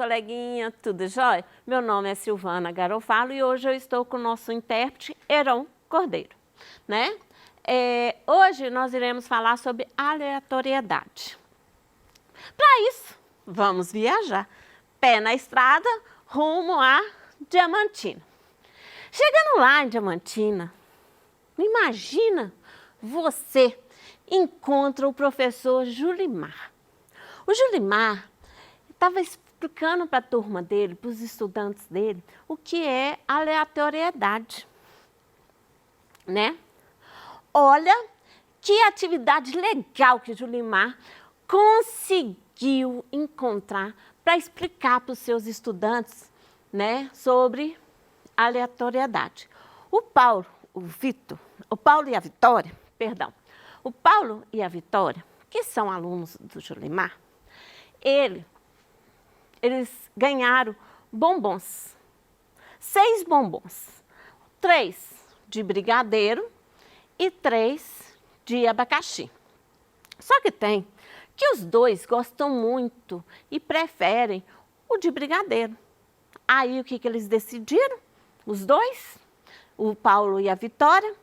coleguinha, tudo jóia? Meu nome é Silvana Garofalo e hoje eu estou com o nosso intérprete, Heron Cordeiro, né? Hoje nós iremos falar sobre aleatoriedade. Para isso, vamos viajar. Pé na estrada, rumo a Diamantina. Chegando lá em Diamantina, imagina você encontra o professor Julimar. O Julimar estava explicando para a turma dele, para os estudantes dele, o que é aleatoriedade, né? Olha que atividade legal que o Julimar conseguiu encontrar para explicar para os seus estudantes, né, sobre aleatoriedade. O Paulo e a Vitória, o Paulo e a Vitória, que são alunos do Julimar, eles ganharam bombons, 6 bombons, 3 de brigadeiro e 3 de abacaxi. Só que tem que os dois gostam muito e preferem o de brigadeiro. Aí o que eles decidiram? Os dois, o Paulo e a Vitória,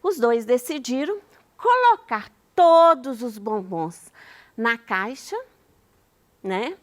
os dois decidiram colocar todos os bombons na caixa, né?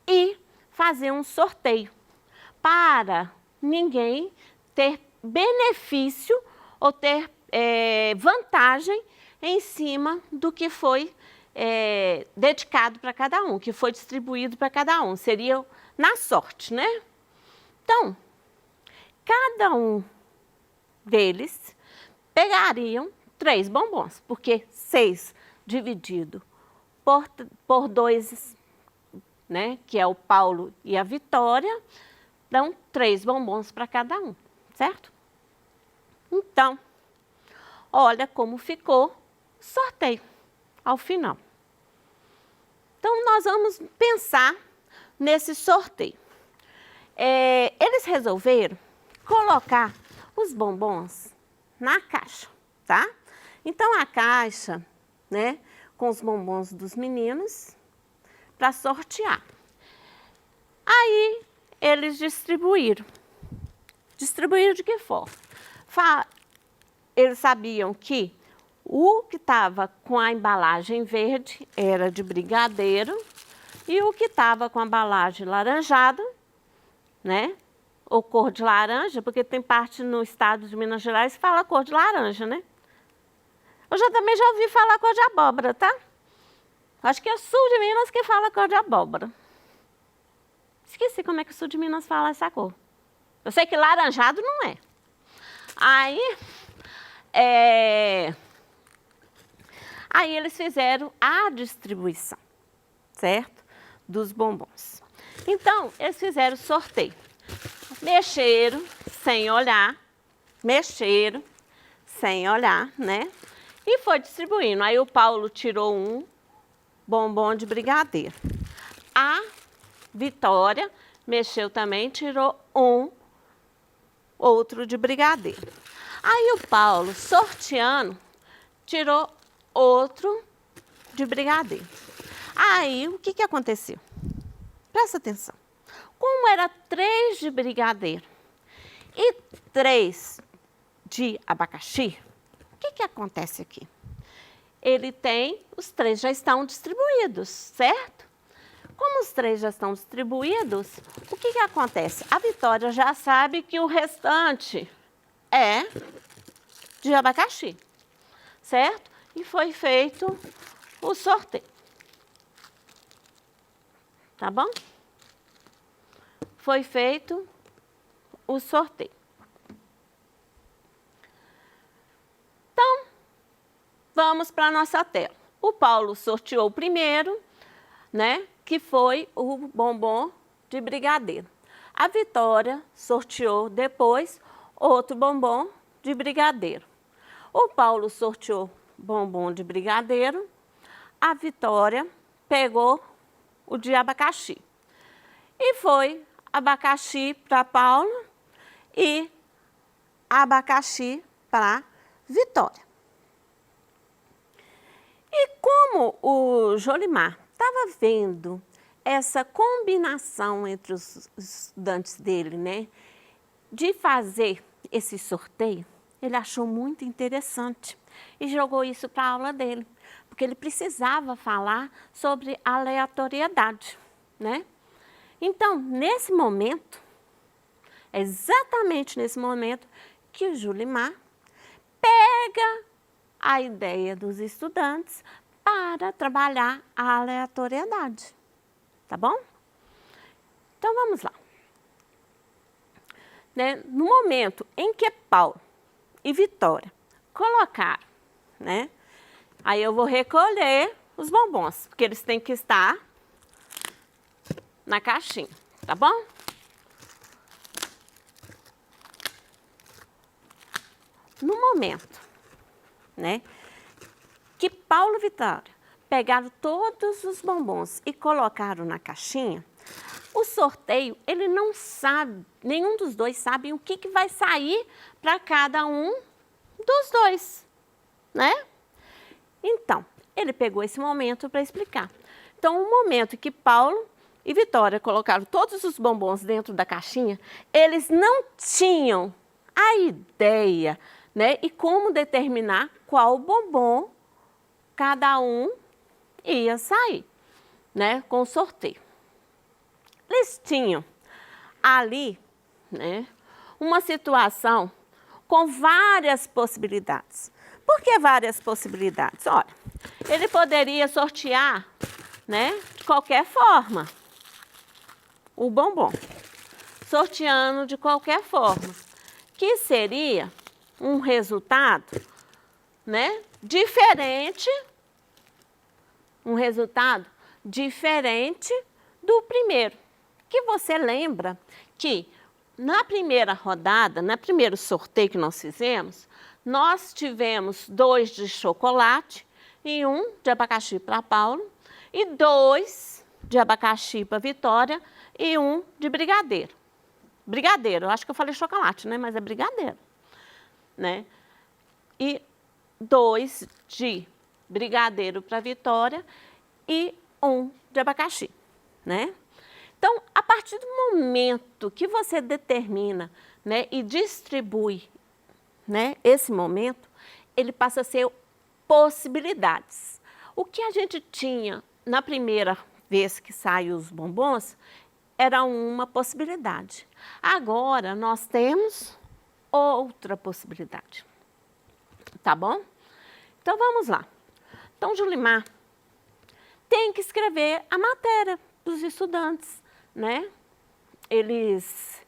E fazer um sorteio para ninguém ter benefício ou ter vantagem em cima do que foi dedicado para cada um, que foi distribuído para cada um. Seria na sorte, né? Então, cada um deles pegariam 3 bombons, porque 6 dividido por 2, né, que é o Paulo e a Vitória, dão 3 bombons para cada um, certo? Então, olha como ficou o sorteio ao final. Então, nós vamos pensar nesse sorteio. Eles resolveram colocar os bombons na caixa, tá? Então, a caixa, né, com os bombons dos meninos, para sortear. Aí, eles distribuíram. Distribuíram de que forma? Eles sabiam que o que estava com a embalagem verde era de brigadeiro e o que estava com a embalagem laranjada, né? Ou cor de laranja, porque tem parte no estado de Minas Gerais que fala cor de laranja, né? Eu também já ouvi falar cor de abóbora, tá? Acho que é sul de Minas que fala cor de abóbora. Esqueci como é que o sul de Minas fala essa cor. Eu sei que laranjado não é. Aí eles fizeram a distribuição, certo? Dos bombons. Então, eles fizeram o sorteio. Mexeram sem olhar, né? E foi distribuindo. Aí o Paulo tirou um bombom de brigadeiro. A Vitória mexeu também, tirou outro de brigadeiro. Aí o Paulo, sorteando, tirou outro de brigadeiro. Aí, o que aconteceu? Presta atenção. Como era 3 de brigadeiro e 3 de abacaxi, o que acontece aqui? Os 3 já estão distribuídos, certo? Como os 3 já estão distribuídos, o que acontece? A Vitória já sabe que o restante é de abacaxi, certo? E foi feito o sorteio. Tá bom? Foi feito o sorteio. Então, vamos para a nossa tela. O Paulo sorteou o primeiro, né? Que foi o bombom de brigadeiro. A Vitória sorteou depois outro bombom de brigadeiro. O Paulo sorteou bombom de brigadeiro. A Vitória pegou o de abacaxi. E foi abacaxi para Paulo e abacaxi para Vitória. E como o Jolimar estava vendo essa combinação entre os estudantes dele, né, de fazer esse sorteio, ele achou muito interessante e jogou isso para a aula dele, porque ele precisava falar sobre aleatoriedade, né? Então, nesse momento, é exatamente nesse momento que o Julimar pega a ideia dos estudantes para trabalhar a aleatoriedade, tá bom? Então, vamos lá. Né? No momento em que Paulo e Vitória colocaram, né? Aí eu vou recolher os bombons, porque eles têm que estar na caixinha, tá bom? No momento, né, que Paulo e Vitória pegaram todos os bombons e colocaram na caixinha, o sorteio, ele não sabe, nenhum dos dois sabe o que vai sair para cada um dos dois, né? Então, ele pegou esse momento para explicar. Então, o momento que Paulo e Vitória colocaram todos os bombons dentro da caixinha, eles não tinham a ideia, né, e como determinar qual bombom cada um ia sair, né, com o sorteio. Eles tinham ali, né, uma situação com várias possibilidades. Por que várias possibilidades? Olha, ele poderia sortear, né, de qualquer forma o bombom, sorteando de qualquer forma, que seria um resultado, né, diferente, um resultado diferente do primeiro. Que você lembra que na primeira rodada, no primeiro sorteio que nós fizemos, nós tivemos 2 de chocolate e 1 de abacaxi para Paulo e 2 de abacaxi para Vitória e 1 de brigadeiro. Brigadeiro, eu acho que eu falei chocolate, né? Mas é brigadeiro, né? E 2 de brigadeiro para Vitória e 1 de abacaxi, né? Então, a partir do momento que você determina, né, e distribui, né, esse momento, ele passa a ser possibilidades. O que a gente tinha na primeira vez que saiu os bombons era uma possibilidade. Agora, nós temos outra possibilidade. Tá bom? Então, vamos lá. Então, Julimar tem que escrever a matéria dos estudantes, né? Eles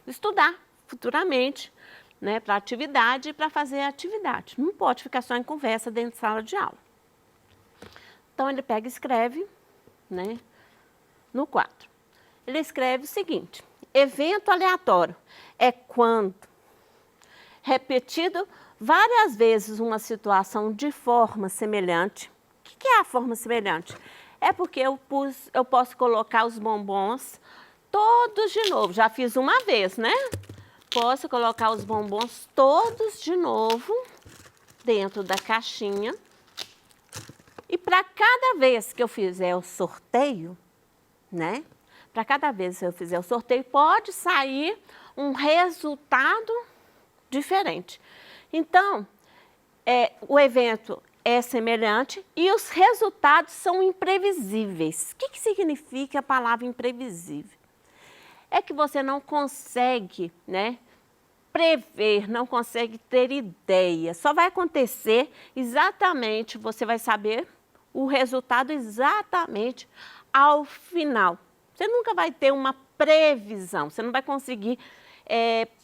estudar futuramente, né, para atividade e para fazer a atividade. Não pode ficar só em conversa dentro de sala de aula. Então, ele pega e escreve, né, no quadro. Ele escreve o seguinte: evento aleatório é quando repetido várias vezes uma situação de forma semelhante. O que é a forma semelhante? É porque eu posso colocar os bombons todos de novo. Já fiz uma vez, né? Posso colocar os bombons todos de novo dentro da caixinha. E para cada vez que eu fizer o sorteio, né? Para cada vez que eu fizer o sorteio, pode sair um resultado diferente. Então, o evento é semelhante e os resultados são imprevisíveis. O que significa a palavra imprevisível? É que você não consegue, né, prever, não consegue ter ideia. Só vai acontecer exatamente, você vai saber o resultado exatamente ao final. Você nunca vai ter uma previsão, você não vai conseguir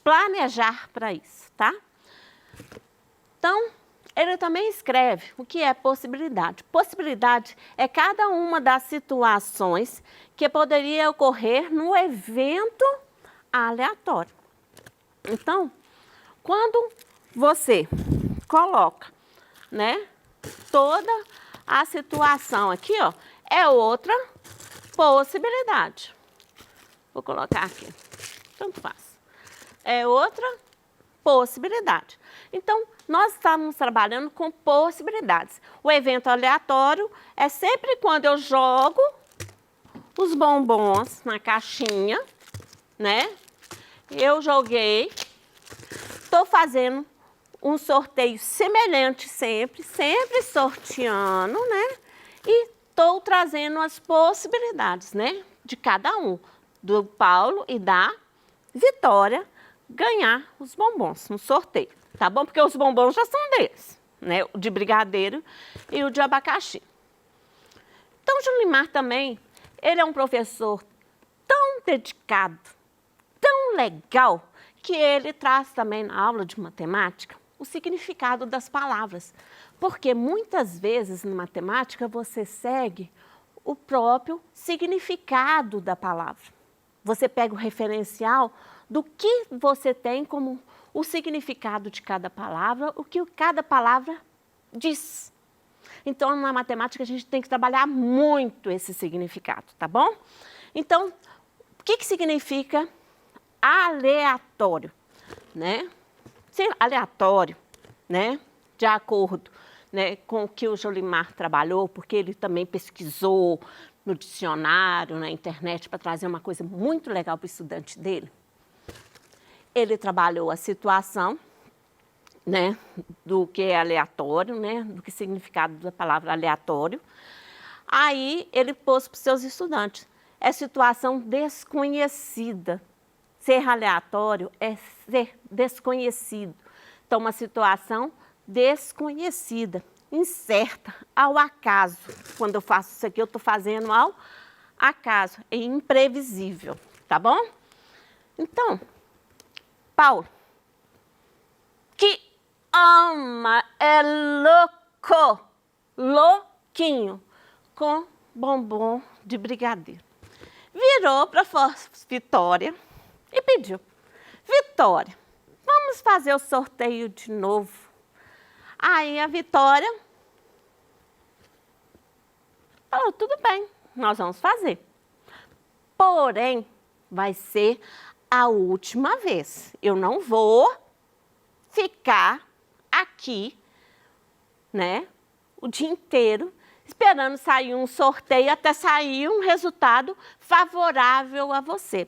planejar para isso, tá? Então, ele também escreve o que é possibilidade. Possibilidade é cada uma das situações que poderia ocorrer no evento aleatório. Então, quando você coloca, né, toda a situação aqui, ó, é outra possibilidade. Vou colocar aqui, tanto faz. É outra possibilidade. Então, nós estamos trabalhando com possibilidades. O evento aleatório é sempre quando eu jogo os bombons na caixinha, né? Eu joguei. Estou fazendo um sorteio semelhante sempre sorteando, né? E estou trazendo as possibilidades, né? De cada um, do Paulo e da Vitória, ganhar os bombons no sorteio, tá bom? Porque os bombons já são deles, né? O de brigadeiro e o de abacaxi. Então, o Julimar também, ele é um professor tão dedicado, tão legal, que ele traz também na aula de matemática o significado das palavras. Porque muitas vezes na matemática você segue o próprio significado da palavra. Você pega o referencial do que você tem como o significado de cada palavra, o que cada palavra diz. Então, na matemática, a gente tem que trabalhar muito esse significado, tá bom? Então, o que significa aleatório, né? Aleatório, né? De acordo, né, com o que o Julimar trabalhou, porque ele também pesquisou no dicionário, na internet, para trazer uma coisa muito legal para o estudante dele. Ele trabalhou a situação, né, do que é aleatório, né, do que significado da palavra aleatório. Aí ele pôs para os seus estudantes, é situação desconhecida. Ser aleatório é ser desconhecido. Então, uma situação desconhecida, incerta, ao acaso. Quando eu faço isso aqui, eu estou fazendo ao acaso, é imprevisível, tá bom? Então, Paulo, que ama, é louco, louquinho, com bombom de brigadeiro. Virou para Vitória e pediu, Vitória, vamos fazer o sorteio de novo. Aí a Vitória falou, tudo bem, nós vamos fazer. Porém, vai ser a última vez. Eu não vou ficar aqui, né, o dia inteiro, esperando sair um sorteio até sair um resultado favorável a você.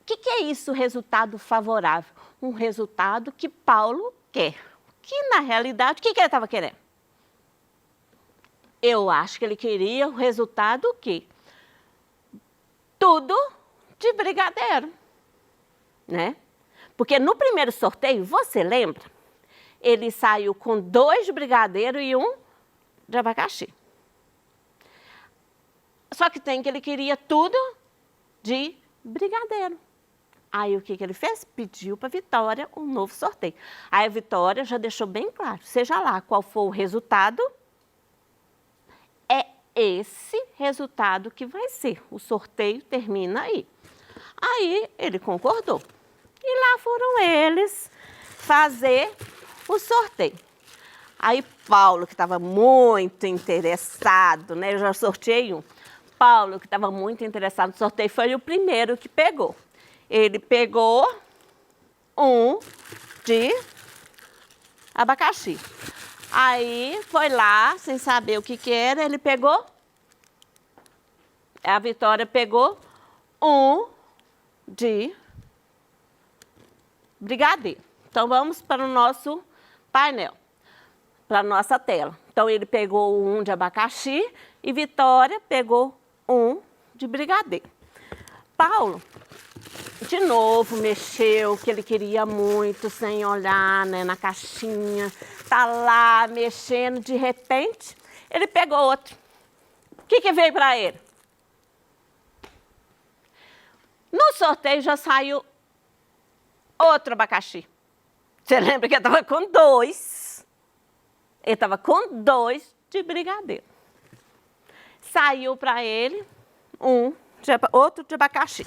O que é isso, resultado favorável? Um resultado que Paulo quer. Que, na realidade, o que ele estava querendo? Eu acho que ele queria o resultado o quê? Tudo de brigadeiro, né? Porque no primeiro sorteio, você lembra? Ele saiu com 2 de brigadeiro e 1 de abacaxi. Só que tem que ele queria tudo de brigadeiro. Aí o que ele fez? Pediu para a Vitória um novo sorteio. Aí a Vitória já deixou bem claro, seja lá qual for o resultado, é esse resultado que vai ser. O sorteio termina aí. Aí ele concordou. E lá foram eles fazer o sorteio. Aí Paulo, que estava muito interessado, né? Eu já sorteei um. Paulo, que estava muito interessado no sorteio, foi o primeiro que pegou. Ele pegou um de abacaxi. Aí foi lá, sem saber o que era, ele pegou, a Vitória pegou um de brigadeiro. Então, vamos para o nosso painel, para a nossa tela. Então, ele pegou um de abacaxi e Vitória pegou um de brigadeiro. Paulo, de novo, mexeu, que ele queria muito, sem olhar, né, na caixinha. Tá lá, mexendo, de repente, ele pegou outro. O que veio para ele? No sorteio já saiu outro abacaxi. Você lembra que ele estava com 2? Ele estava com 2 de brigadeiro. Saiu para ele outro de abacaxi.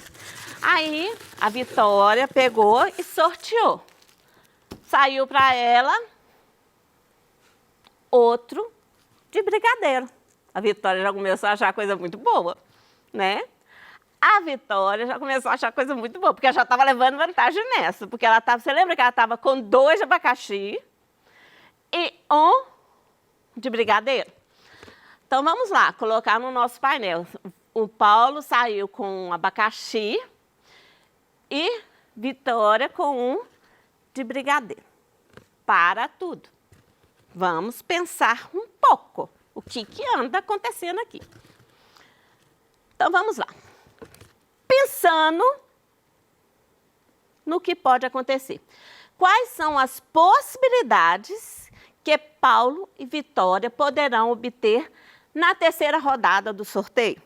Aí a Vitória pegou e sorteou. Saiu para ela outro de brigadeiro. A Vitória já começou a achar coisa muito boa, né? A Vitória já começou a achar coisa muito boa, porque ela já estava levando vantagem nessa. Porque ela estava, você lembra que ela estava com 2 de abacaxi e 1 de brigadeiro? Então, vamos lá, colocar no nosso painel. O Paulo saiu com um abacaxi e Vitória com um de brigadeiro. Para tudo. Vamos pensar um pouco o que anda acontecendo aqui. Então, vamos lá. Pensando no que pode acontecer. Quais são as possibilidades que Paulo e Vitória poderão obter na terceira rodada do sorteio?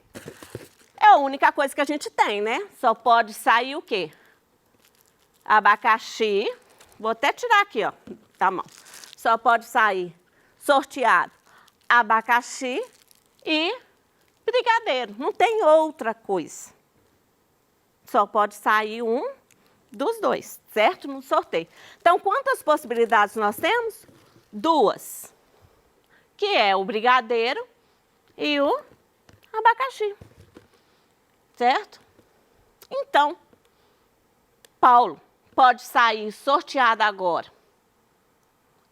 É a única coisa que a gente tem, né? Só pode sair o quê? Abacaxi. Vou até tirar aqui, ó, da mão. Só pode sair sorteado abacaxi e brigadeiro. Não tem outra coisa. Só pode sair um dos dois, certo? No sorteio. Então, quantas possibilidades nós temos? 2. Que é o brigadeiro e o abacaxi. Certo? Então, Paulo pode sair sorteado agora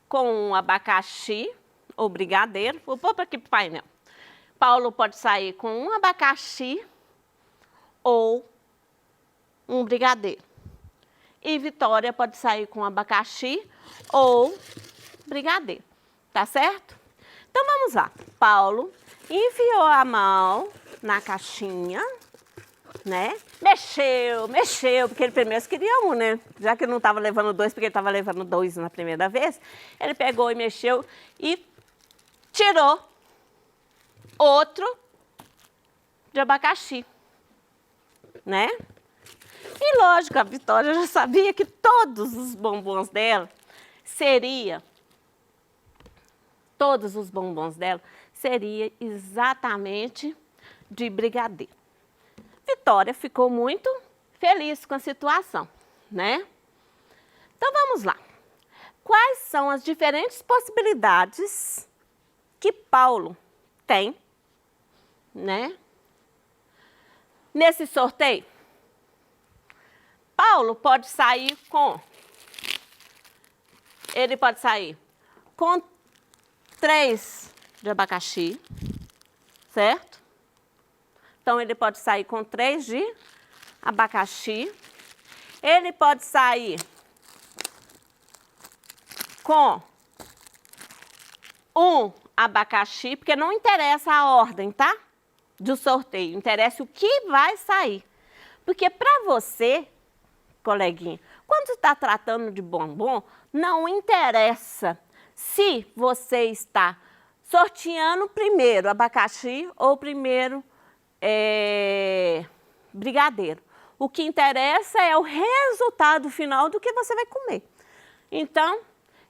com um abacaxi ou brigadeiro. Vou pôr para aqui para o painel. Paulo pode sair com um abacaxi ou um brigadeiro. E Vitória pode sair com abacaxi ou brigadeiro. Tá certo? Então, vamos lá. Paulo enfiou a mão na caixinha, né? Mexeu, porque ele primeiro queria um, né? Já que ele não estava levando 2, porque ele estava levando 2 na primeira vez, ele pegou e mexeu e tirou outro de abacaxi, né? E lógico, a Vitória já sabia que todos os bombons dela seria exatamente de brigadeiro. Vitória ficou muito feliz com a situação, né? Então, vamos lá. Quais são as diferentes possibilidades que Paulo tem, né? Nesse sorteio, Paulo pode sair com... Ele pode sair com 3 de abacaxi, certo? Então, ele pode sair com 3 de abacaxi. Ele pode sair com um abacaxi, porque não interessa a ordem, tá? Do sorteio, interessa o que vai sair. Porque para você, coleguinha, quando está tratando de bombom, não interessa se você está sorteando primeiro abacaxi ou primeiro brigadeiro. O que interessa é o resultado final do que você vai comer. Então,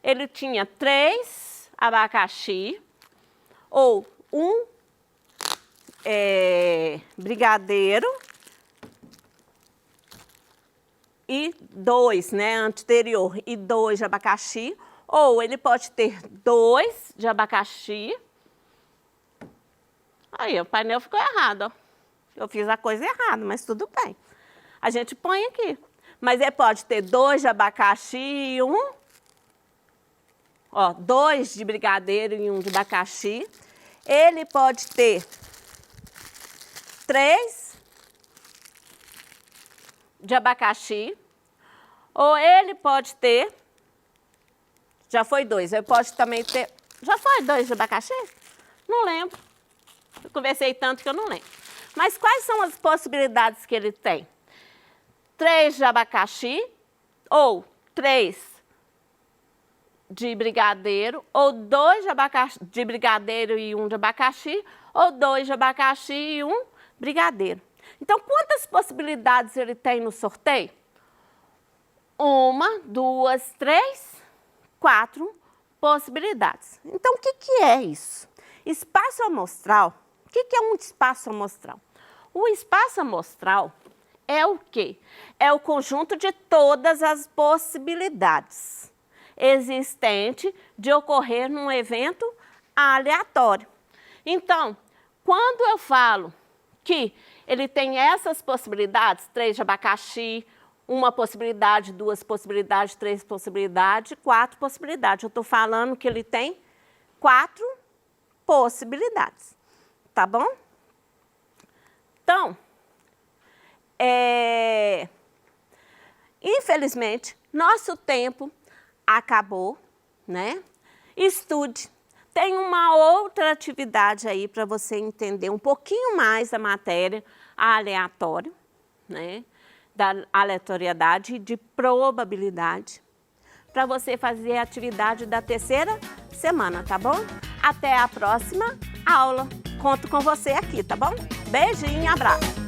ele tinha 3 abacaxi ou um brigadeiro e 2, né, anterior, e 2 de abacaxi, ou ele pode ter 2 de abacaxi. Aí, o painel ficou errado, ó. Eu fiz a coisa errada, mas tudo bem. A gente põe aqui. Mas ele pode ter 2 de abacaxi e um... Ó, 2 de brigadeiro e um de abacaxi. Ele pode ter 3 de abacaxi. Ou ele pode ter... Já foi 2. Ele pode também ter... Já foi 2 de abacaxi? Não lembro. Eu conversei tanto que eu não lembro. Mas quais são as possibilidades que ele tem? 3 de abacaxi, ou 3 de brigadeiro, ou 2 de brigadeiro e um de abacaxi, ou 2 de abacaxi e um brigadeiro. Então, quantas possibilidades ele tem no sorteio? 1, 2, 3, 4 possibilidades. Então, o que é isso? Espaço amostral. O que é um espaço amostral? O espaço amostral é o quê? É o conjunto de todas as possibilidades existentes de ocorrer num evento aleatório. Então, quando eu falo que ele tem essas possibilidades, 3 de abacaxi, 1 possibilidade, 2 possibilidades, 3 possibilidades, 4 possibilidades. Eu estou falando que ele tem 4 possibilidades. Tá bom? Então, infelizmente, nosso tempo acabou, né? Estude. Tem uma outra atividade aí para você entender um pouquinho mais da matéria aleatória, né? Da aleatoriedade e de probabilidade, para você fazer a atividade da terceira semana, tá bom? Até a próxima aula. Conto com você aqui, tá bom? Beijinho, abraço.